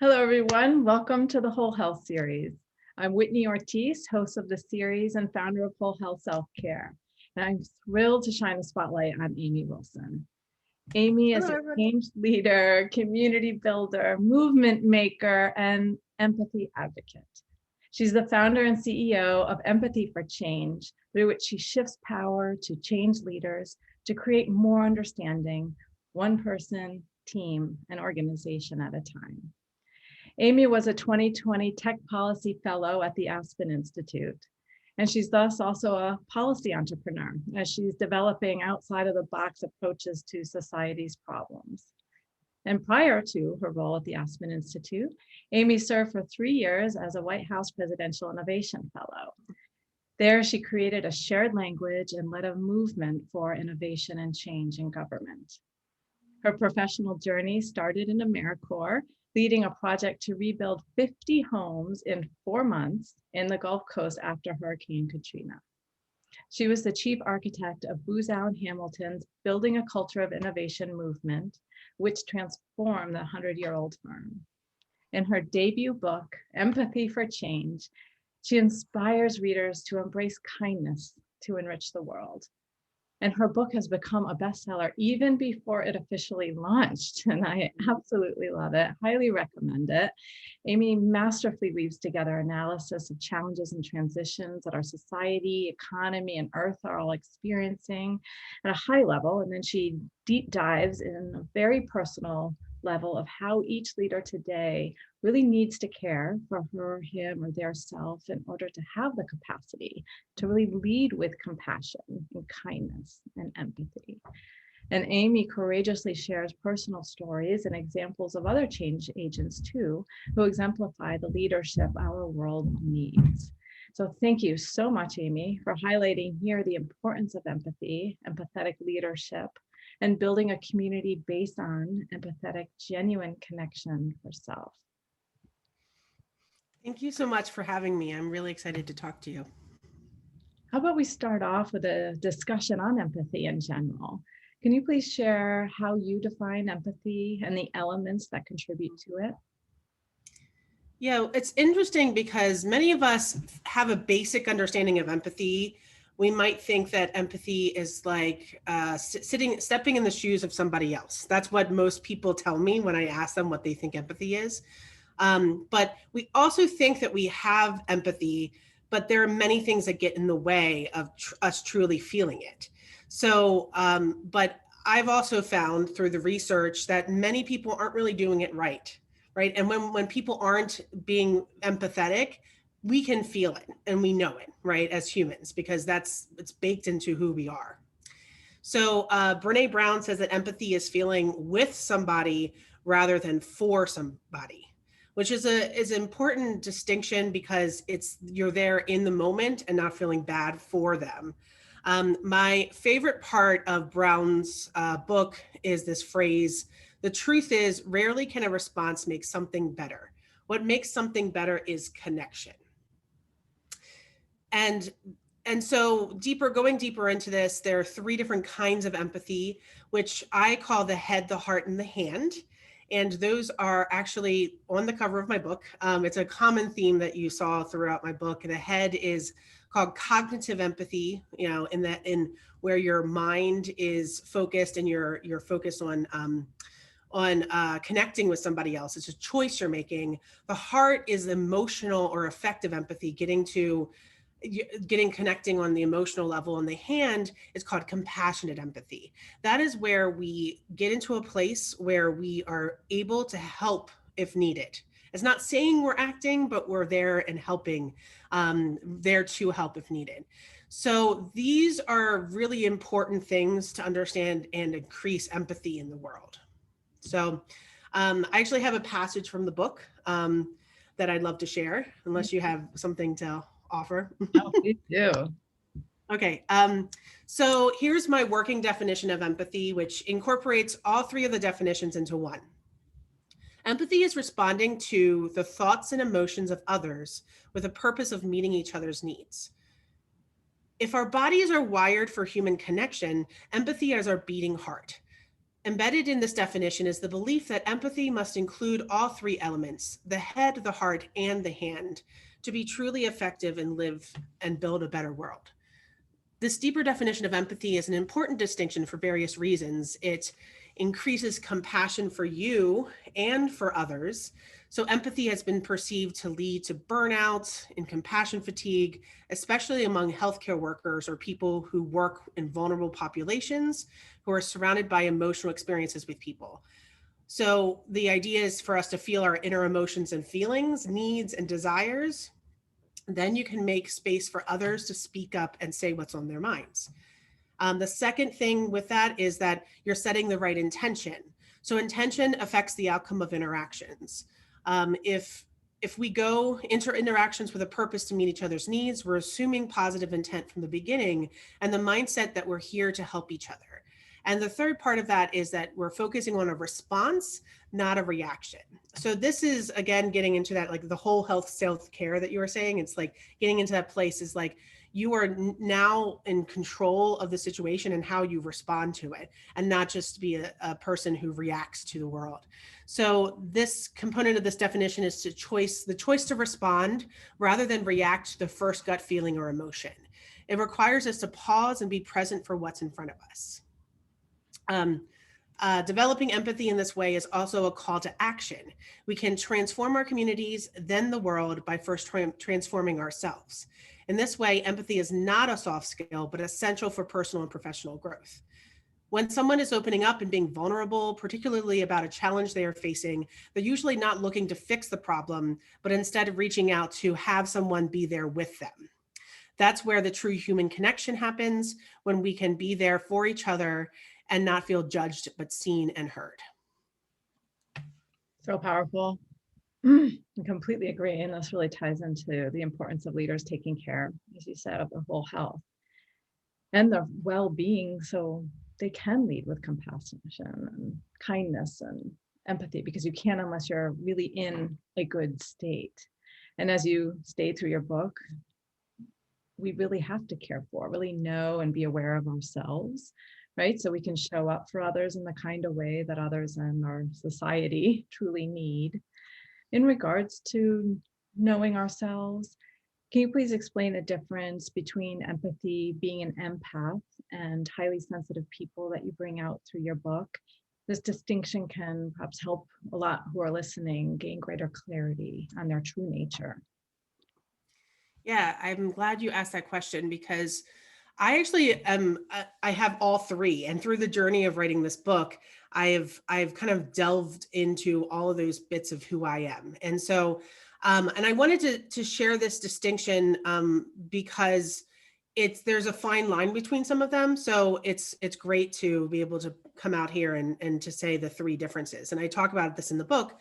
Hello, everyone. Welcome to the Whole Health series. I'm Whitney Ortiz, host of the series and founder of Whole Health Self-Care. And I'm thrilled to shine a spotlight on Amy Wilson. Amy is a change leader, community builder, movement maker, and empathy advocate. She's the founder and CEO of Empathy for Change, through which she shifts power to change leaders to create more understanding, one person, team, and organization at a time. Amy was a 2020 Tech Policy Fellow at the Aspen Institute, and she's thus also a policy entrepreneur as she's developing outside of the box approaches to society's problems. And prior to her role at the Aspen Institute, Amy served for 3 years as a White House Presidential Innovation Fellow. There, she created a shared language and led a movement for innovation and change in government. Her professional journey started in AmeriCorps, leading a project to rebuild 50 homes in 4 months in the Gulf Coast after Hurricane Katrina. She was the chief architect of Boozow and Hamilton's Building a Culture of Innovation movement, which transformed the 100-year-old firm. In her debut book, Empathy for Change, she inspires readers to embrace kindness to enrich the world. And her book has become a bestseller even before it officially launched. And I absolutely love it, highly recommend it. Amy masterfully weaves together analysis of challenges and transitions that our society, economy, and Earth are all experiencing at a high level. And then she deep dives in a very personal level of how each leader today really needs to care for her, him, or their self in order to have the capacity to really lead with compassion and kindness and empathy. And Amy courageously shares personal stories and examples of other change agents too, who exemplify the leadership our world needs. So thank you so much, Amy, for highlighting here the importance of empathy, empathetic leadership, and building a community based on empathetic, genuine connection for self. Thank you so much for having me. I'm really excited to talk to you. How about we start off with a discussion on empathy in general? Can you please share how you define empathy and the elements that contribute to it? Yeah, it's interesting because many of us have a basic understanding of empathy. We might think that empathy is like stepping in the shoes of somebody else. That's what most people tell me when I ask them what they think empathy is. But we also think that we have empathy, but there are many things that get in the way of us truly feeling it. So, but I've also found through the research that many people aren't really doing it right. And when people aren't being empathetic, we can feel it and we know it, right, as humans, because it's baked into who we are. So Brene Brown says that empathy is feeling with somebody rather than for somebody, which is an important distinction because you're there in the moment and not feeling bad for them. My favorite part of Brown's book is this phrase: the truth is, rarely can a response make something better. What makes something better is connection. And so going deeper into this, there are 3 different kinds of empathy, which I call the head, the heart, and the hand. And those are actually on the cover of my book. It's a common theme that you saw throughout my book. And the head is called cognitive empathy, in where your mind is focused and you're focused on connecting with somebody else. It's a choice you're making. The heart is emotional or affective empathy, connecting on the emotional level, and the hand is called compassionate empathy. That is where we get into a place where we are able to help if needed. It's not saying we're acting, but we're there and helping, there to help if needed. So these are really important things to understand and increase empathy in the world. So I actually have a passage from the book that I'd love to share, unless you have something to offer. Oh, please do. Okay, so here's my working definition of empathy, which incorporates all 3 of the definitions into one. Empathy is responding to the thoughts and emotions of others with a purpose of meeting each other's needs. If our bodies are wired for human connection, empathy is our beating heart. Embedded in this definition is the belief that empathy must include all three elements, the head, the heart, and the hand, to be truly effective and live and build a better world. This deeper definition of empathy is an important distinction for various reasons. It increases compassion for you and for others. So empathy has been perceived to lead to burnout and compassion fatigue, especially among healthcare workers or people who work in vulnerable populations who are surrounded by emotional experiences with people. So the idea is for us to feel our inner emotions and feelings, needs and desires. Then you can make space for others to speak up and say what's on their minds. The second thing with that is that you're setting the right intention. So intention affects the outcome of interactions. If we go into interactions with a purpose to meet each other's needs, we're assuming positive intent from the beginning and the mindset that we're here to help each other. And the third part of that is that we're focusing on a response, not a reaction. So this is, again, getting into that, like the whole health self-care that you were saying. It's like getting into that place is like, you are now in control of the situation and how you respond to it, and not just be a person who reacts to the world. So this component of this definition is the choice to respond rather than react to the first gut feeling or emotion. It requires us to pause and be present for what's in front of us. Developing empathy in this way is also a call to action. We can transform our communities, then the world, by first transforming ourselves. In this way, empathy is not a soft skill, but essential for personal and professional growth. When someone is opening up and being vulnerable, particularly about a challenge they are facing, they're usually not looking to fix the problem, but instead reaching out to have someone be there with them. That's where the true human connection happens, when we can be there for each other and not feel judged, but seen and heard. So powerful. I completely agree. And this really ties into the importance of leaders taking care, as you said, of their whole health and their well-being, so they can lead with compassion and kindness and empathy, because you can't unless you're really in a good state. And as you state through your book, we really have to care for, really know and be aware of ourselves, right? So we can show up for others in the kind of way that others in our society truly need. In regards to knowing ourselves, can you please explain the difference between empathy, being an empath, and highly sensitive people that you bring out through your book? This distinction can perhaps help a lot who are listening gain greater clarity on their true nature. Yeah, I'm glad you asked that question, because I actually I have all three, and through the journey of writing this book, I've kind of delved into all of those bits of who I am. And so and I wanted to share this distinction because there's a fine line between some of them. So it's great to be able to come out here and to say the three differences. And I talk about this in the book.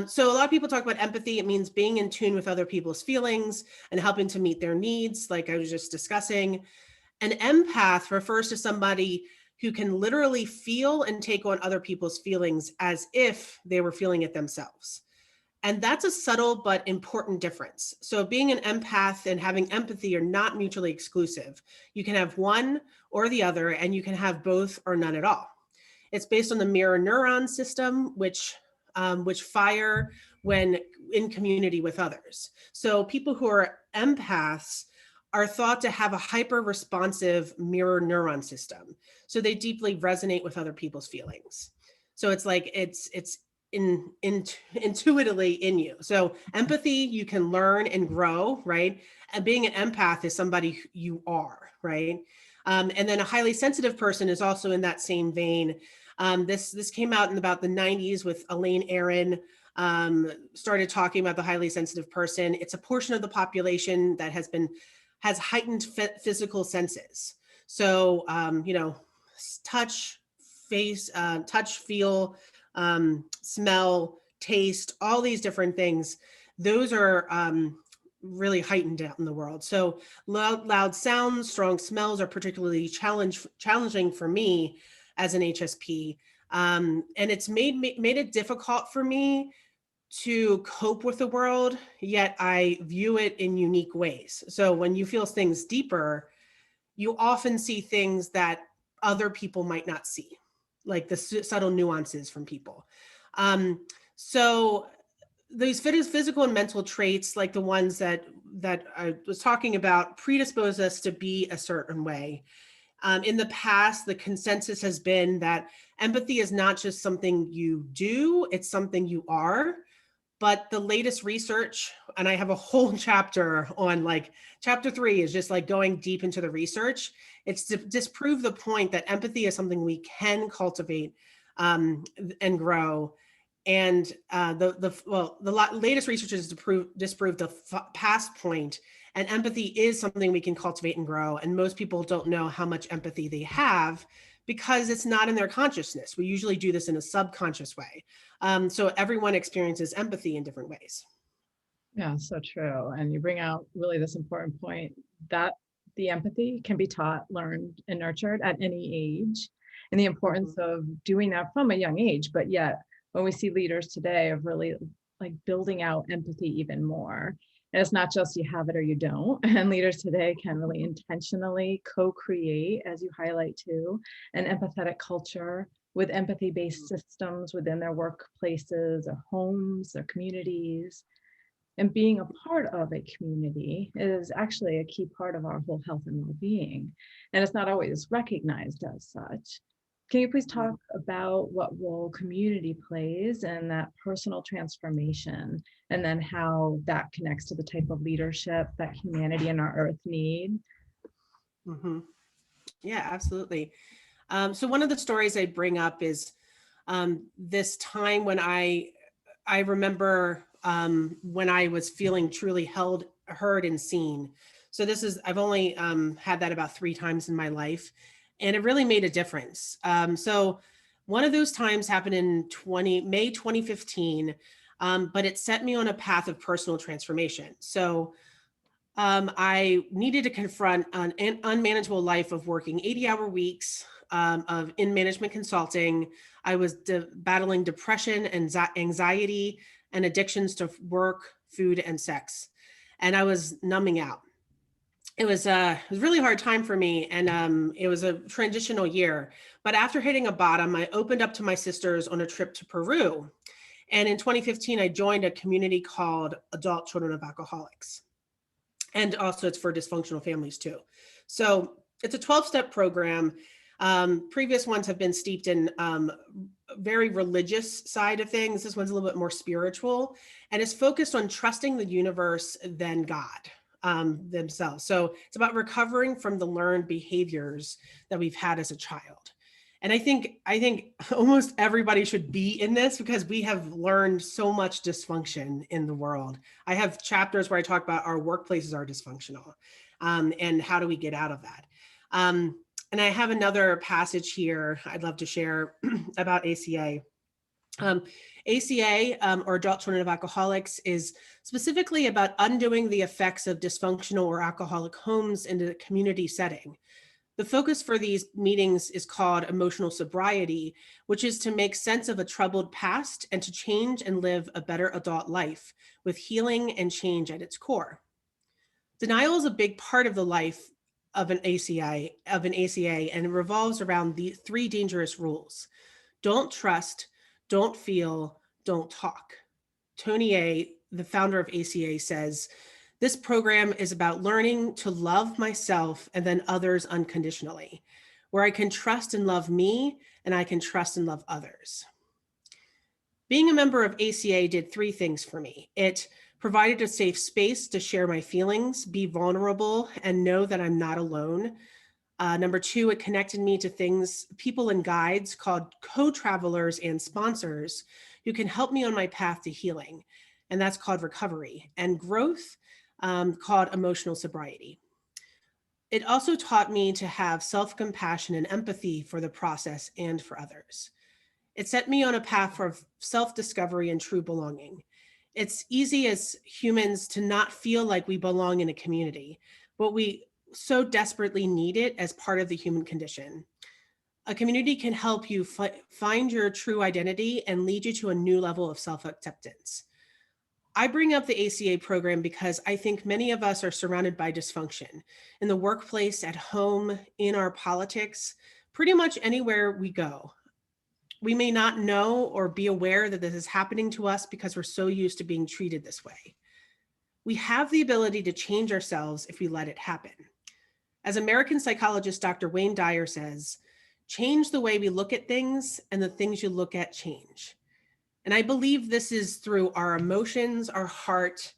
So a lot of people talk about empathy. It means being in tune with other people's feelings and helping to meet their needs, like I was just discussing. An empath refers to somebody who can literally feel and take on other people's feelings as if they were feeling it themselves. And that's a subtle but important difference. So being an empath and having empathy are not mutually exclusive. You can have one or the other, and you can have both or none at all. It's based on the mirror neuron system, which fire when in community with others. So people who are empaths are thought to have a hyper responsive mirror neuron system. So they deeply resonate with other people's feelings. So it's like it's intuitively in you. So empathy, you can learn and grow, right? And being an empath is somebody you are, right? And then a highly sensitive person is also in that same vein. This came out in about the 90s with Elaine Aron, started talking about the highly sensitive person. It's a portion of the population that has heightened physical senses. So, touch, feel, smell, taste, all these different things. Those are really heightened out in the world. So loud sounds, strong smells are particularly challenging for me as an HSP. And it's made it difficult for me to cope with the world, yet I view it in unique ways. So when you feel things deeper, you often see things that other people might not see. like the subtle nuances from people. So these physical and mental traits, like the ones that I was talking about, predispose us to be a certain way. In the past, the consensus has been that empathy is not just something you do, it's something you are. But the latest research, and I have a whole chapter on, like, chapter 3 is just like going deep into the research. It's to disprove the point that empathy is something we can cultivate and grow. And the latest research has disproved the past point, and empathy is something we can cultivate and grow. And most people don't know how much empathy they have because it's not in their consciousness. We usually do this in a subconscious way. So everyone experiences empathy in different ways. Yeah, so true. And you bring out really this important point that the empathy can be taught, learned, and nurtured at any age, and the importance of doing that from a young age. But yet, when we see leaders today of really like building out empathy even more, and it's not just you have it or you don't. And leaders today can really intentionally co-create, as you highlight too, an empathetic culture with empathy-based systems within their workplaces, their homes, their communities. And being a part of a community is actually a key part of our whole health and well-being. And it's not always recognized as such. Can you please talk about what role community plays in that personal transformation, and then how that connects to the type of leadership that humanity and our earth need? Mm-hmm. Yeah, absolutely. So one of the stories I bring up is this time when I remember when I was feeling truly held, heard, and seen. So I've only had that about 3 times in my life, and it really made a difference. So one of those times happened in May 2015, but it set me on a path of personal transformation. So I needed to confront an unmanageable life of working 80-hour weeks, of in management consulting. I was battling depression and anxiety and addictions to work, food, and sex. And I was numbing out. It was a really hard time for me, and it was a transitional year. But after hitting a bottom, I opened up to my sisters on a trip to Peru. And in 2015, I joined a community called Adult Children of Alcoholics. And also it's for dysfunctional families too. So it's a 12-step program. Previous ones have been steeped in very religious side of things. This one's a little bit more spiritual, and it's focused on trusting the universe than God themselves. So it's about recovering from the learned behaviors that we've had as a child. And I think almost everybody should be in this because we have learned so much dysfunction in the world. I have chapters where I talk about our workplaces are dysfunctional, and how do we get out of that. And I have another passage here I'd love to share about ACA. ACA, or Adult Children of Alcoholics, is specifically about undoing the effects of dysfunctional or alcoholic homes in a community setting. The focus for these meetings is called emotional sobriety, which is to make sense of a troubled past and to change and live a better adult life with healing and change at its core. Denial is a big part of the life of an ACA, and it revolves around the 3 dangerous rules. Don't trust, don't feel, don't talk. Tony A., the founder of ACA, says, this program is about learning to love myself and then others unconditionally, where I can trust and love me and I can trust and love others. Being a member of ACA did 3 things for me. It provided a safe space to share my feelings, be vulnerable, and know that I'm not alone. Number 2, it connected me to people and guides called co-travelers and sponsors who can help me on my path to healing. And that's called recovery. And growth, called emotional sobriety. It also taught me to have self-compassion and empathy for the process and for others. It set me on a path for self-discovery and true belonging. It's easy as humans to not feel like we belong in a community, but we so desperately need it as part of the human condition. A community can help you find your true identity and lead you to a new level of self-acceptance. I bring up the ACA program because I think many of us are surrounded by dysfunction in the workplace, at home, in our politics, pretty much anywhere we go. we may not know or be aware that this is happening to us because we're so used to being treated this way. We have the ability to change ourselves if we let it happen. As American psychologist Dr. Wayne Dyer says, change the way we look at things, and the things you look at change. And I believe this is through our emotions, our heart,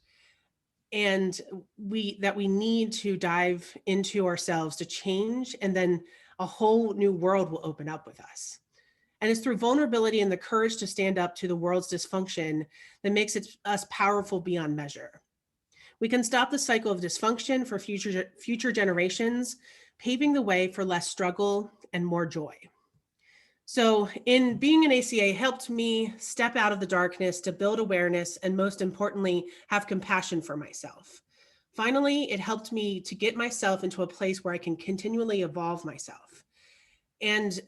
and we need to dive into ourselves to change, and then a whole new world will open up with us. And it's through vulnerability and the courage to stand up to the world's dysfunction that makes us powerful beyond measure. We can stop the cycle of dysfunction for future generations, paving the way for less struggle and more joy. So in being an ACA helped me step out of the darkness to build awareness and, most importantly, have compassion for myself. Finally, it helped me to get myself into a place where I can continually evolve myself. And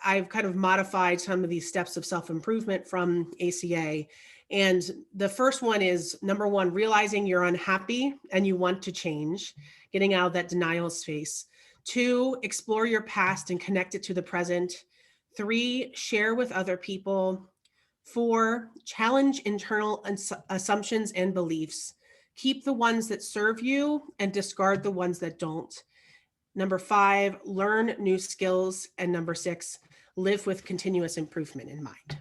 I've kind of modified some of these steps of self-improvement from ACA. And the first one is, number one, realizing you're unhappy and you want to change, getting out of that denial space. 2, explore your past and connect it to the present. 3, share with other people. 4, challenge internal assumptions and beliefs. Keep the ones that serve you and discard the ones that don't. Number 5, learn new skills. And number 6, live with continuous improvement in mind.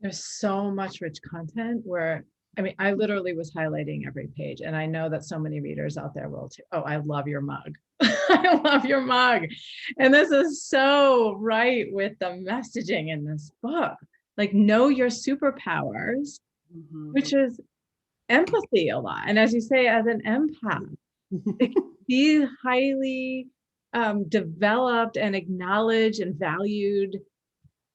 There's so much rich content where, I mean, I literally was highlighting every page, and I know that so many readers out there will too. Oh, I love your mug. I love your mug. And this is so right with the messaging in this book. Like, know your superpowers, which is empathy a lot. And as you say, as an empath, be highly developed and acknowledged and valued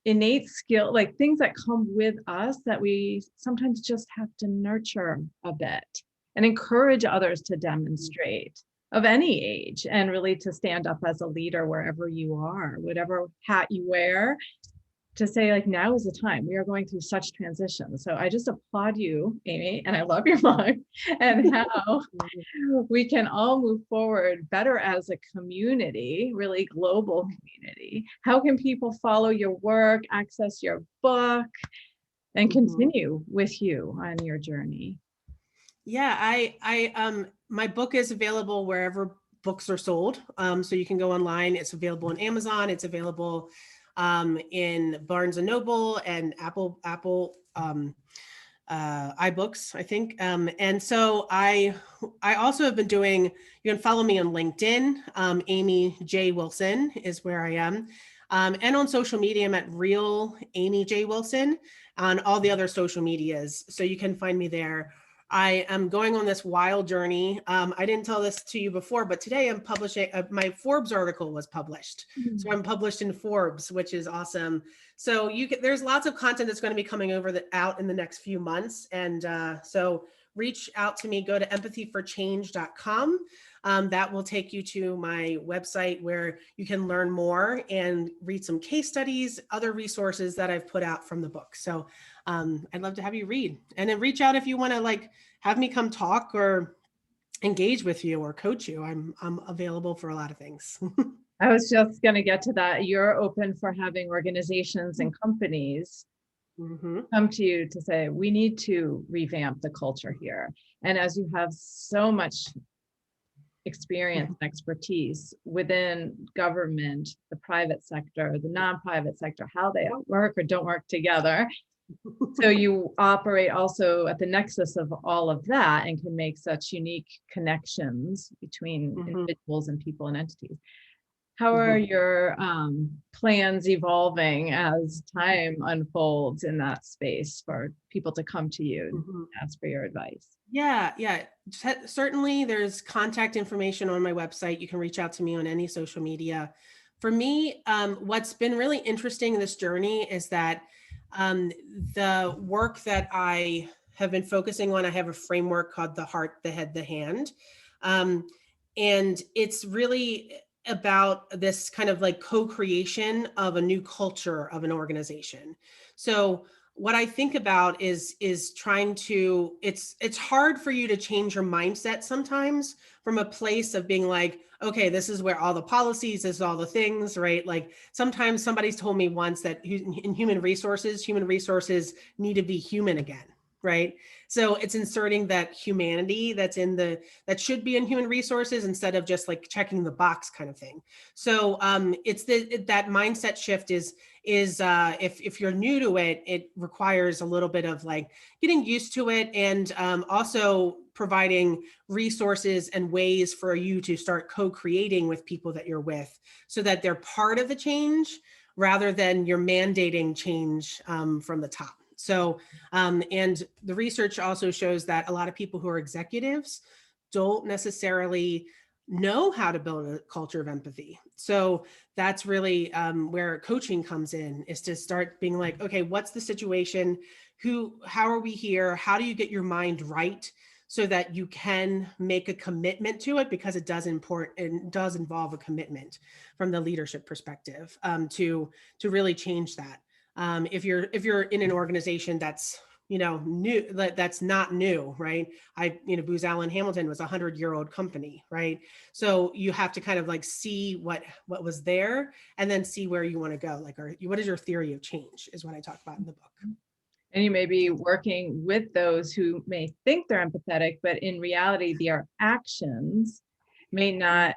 innate skill, like things that come with us that we sometimes just have to nurture a bit and encourage others to demonstrate of any age, and really to stand up as a leader wherever you are, whatever hat you wear, to say, like, now is the time. We are going through such transitions. So I just applaud you, Amy, and I love your mug, and how we can all move forward better as a community, really global community. How can people follow your work, access your book, and continue with you on your journey? Yeah, my book is available wherever books are sold. So you can go online. It's available on Amazon. It's available in Barnes and Noble and Apple iBooks, I think. And so I also have been doing, you can follow me on LinkedIn. Amy J. Wilson is where I am. And on social media, I'm at Real Amy J. Wilson on all the other social medias. So you can find me there. I am going on this wild journey. I didn't tell this to you before, but today I'm publishing, my Forbes article was published. So I'm published in Forbes, which is awesome. So there's lots of content that's going to be coming out in the next few months. And so reach out to me, go to empathyforchange.com. That will take you to my website where you can learn more and read some case studies, other resources that I've put out from the book. So I'd love to have you read, and then reach out if you want to have me come talk or engage with you or coach you. I'm available for a lot of things. I was just going to get to that. You're open for having organizations and companies come to you to say, we need to revamp the culture here. And as you have so much experience and expertise within government, the private sector, the non-private sector, how they work or don't work together. So you operate also at the nexus of all of that and can make such unique connections between individuals and people and entities. How are your plans evolving as time unfolds in that space for people to come to you and ask for your advice? Yeah. Certainly there's contact information on my website. You can reach out to me on any social media. For me, what's been really interesting in this journey is that the work that I have been focusing on, I have a framework called the heart, the head, the hand. And it's really about this kind of co-creation of a new culture of an organization. So what I think about is trying to, it's hard for you to change your mindset sometimes from a place of being like, okay, this is where all the policies, this is all the things, right? Like sometimes somebody's told me once that in human resources need to be human again, right? So it's inserting that humanity that should be in human resources instead of just like checking the box kind of thing. So it's that mindset shift is if you're new to it, it requires a little bit of like getting used to it, and also providing resources and ways for you to start co-creating with people that you're with so that they're part of the change rather than you're mandating change from the top. So, and the research also shows that a lot of people who are executives don't necessarily know how to build a culture of empathy. So that's really where coaching comes in, is to start being like, okay, what's the situation? How are we here? How do you get your mind right so that you can make a commitment to it? Because it does involve a commitment from the leadership perspective to really change that. If you're in an organization that's new, that's not new, right? Booz Allen Hamilton was a 100-year-old company, right? So you have to kind of like see what was there and then see where you want to go. Like, what is your theory of change is what I talk about in the book. And you may be working with those who may think they're empathetic, but in reality, their actions may not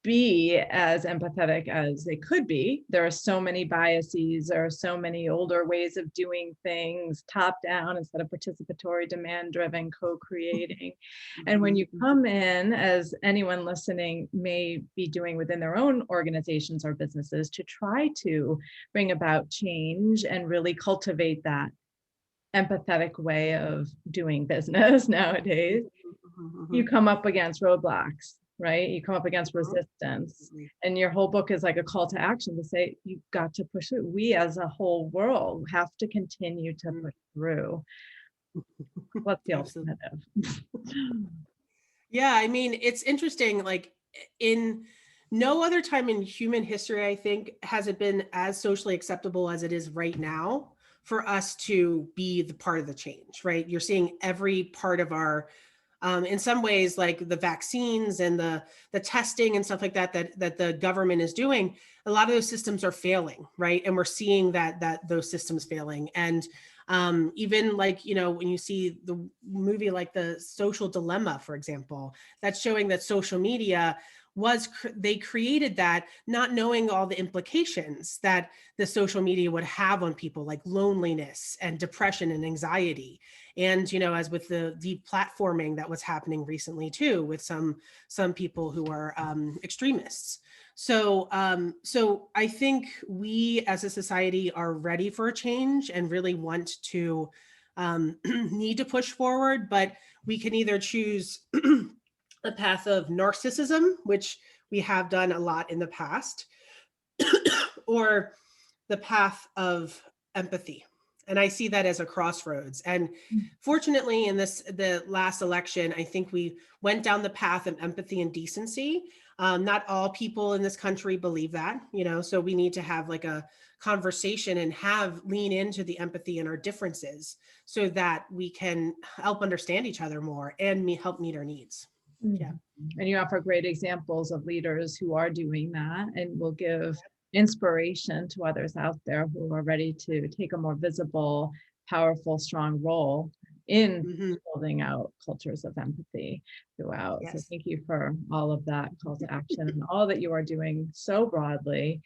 be as empathetic as they could be. There are so many biases, there are so many older ways of doing things, top down instead of participatory, demand driven, co-creating. And when you come in, as anyone listening may be doing within their own organizations or businesses, to try to bring about change and really cultivate that empathetic way of doing business nowadays, you come up against roadblocks, right? You come up against resistance. And your whole book is like a call to action to say, you've got to push it. We as a whole world have to continue to push through. What's the alternative? Yeah, I mean, it's interesting. Like in no other time in human history, I think, has it been as socially acceptable as it is right now for us to be the part of the change, right? You're seeing every part of our in some ways, like the vaccines and the testing and stuff like that the government is doing, a lot of those systems are failing, right? And we're seeing that those systems failing. And even like, when you see the movie like The Social Dilemma, for example, that's showing that social media they created that not knowing all the implications that the social media would have on people, like loneliness and depression and anxiety. And as with the deplatforming that was happening recently too, with some people who are extremists. So I think we as a society are ready for a change and really want to need to push forward, but we can either choose a path of narcissism, which we have done a lot in the past, or the path of empathy. And I see that as a crossroads. And fortunately, in the last election, I think we went down the path of empathy and decency. Not all people in this country believe that, so we need to have like a conversation and lean into the empathy and our differences so that we can help understand each other more and help meet our needs. Yeah. And you offer great examples of leaders who are doing that and will give inspiration to others out there who are ready to take a more visible, powerful, strong role in building out cultures of empathy throughout. Yes. So thank you for all of that call to action and all that you are doing so broadly,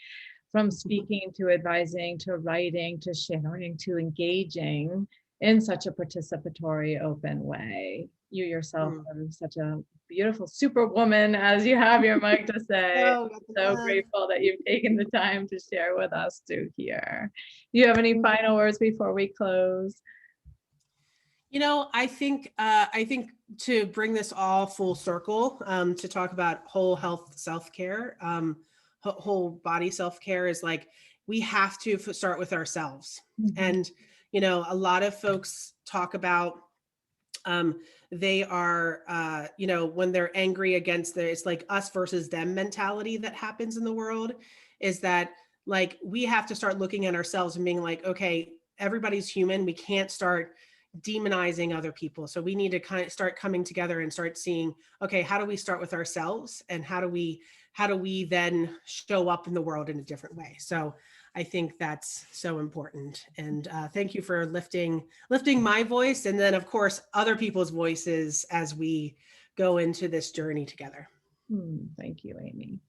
from speaking to advising to writing to sharing to engaging in such a participatory, open way. You yourself are such a beautiful superwoman, as you have your mic to say. So grateful that you've taken the time to share with us too here. Do you have any final words before we close? I think to bring this all full circle, to talk about whole health self-care, whole body self-care, is like, we have to start with ourselves. And, a lot of folks talk about, they are, when they're angry against it's like us versus them mentality that happens in the world, is that like, we have to start looking at ourselves and being like, okay, everybody's human. We can't start, demonizing other people. So we need to kind of start coming together and start seeing, okay, how do we start with ourselves, and how do we then show up in the world in a different way? So I think that's so important. And thank you for lifting my voice, and then of course other people's voices as we go into this journey together. Thank you, Amy.